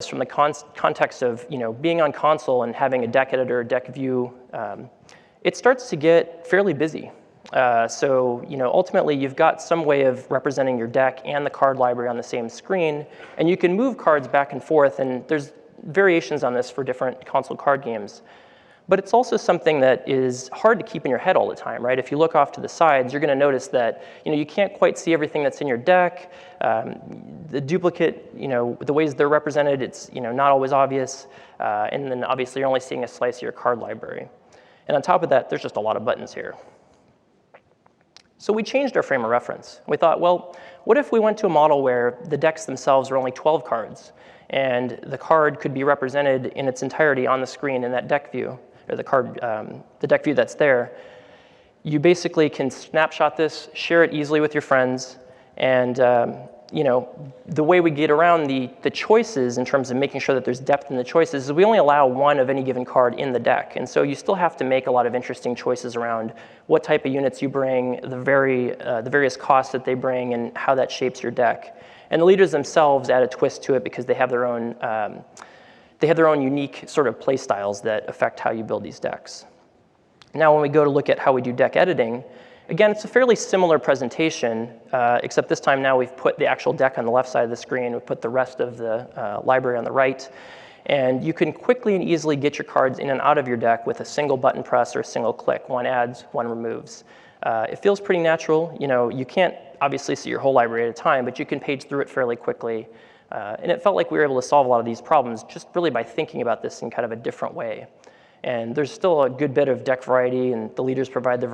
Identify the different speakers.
Speaker 1: from the context of being on console and having a deck editor, deck view, it starts to get fairly busy. So ultimately you've got some way of representing your deck and the card library on the same screen, and you can move cards back and forth, and there's variations on this for different console card games. But it's also something that is hard to keep in your head all the time, right? If you look off to the sides, you're going to notice that you can't quite see everything that's in your deck. The duplicate, the ways they're represented, it's not always obvious. And then obviously you're only seeing a slice of your card library. And on top of that, there's just a lot of buttons here. So we changed our frame of reference. We thought, well, what if we went to a model where the decks themselves are only 12 cards, and the card could be represented in its entirety on the screen in that deck view, or the deck view that's there. You basically can snapshot this, share it easily with your friends, and the way we get around the choices in terms of making sure that there's depth in the choices is we only allow one of any given card in the deck. And so you still have to make a lot of interesting choices around what type of units you bring, the various costs that they bring, and how that shapes your deck. And the leaders themselves add a twist to it because they have their own unique sort of play styles that affect how you build these decks. Now when we go to look at how we do deck editing, again, it's a fairly similar presentation, except this time now we've put the actual deck on the left side of the screen, we've put the rest of the library on the right, and you can quickly and easily get your cards in and out of your deck with a single button press or a single click. One adds, one removes. It feels pretty natural. You can't obviously see your whole library at a time, but you can page through it fairly quickly. And it felt like we were able to solve a lot of these problems just really by thinking about this in kind of a different way. And there's still a good bit of deck variety, and the leaders provide the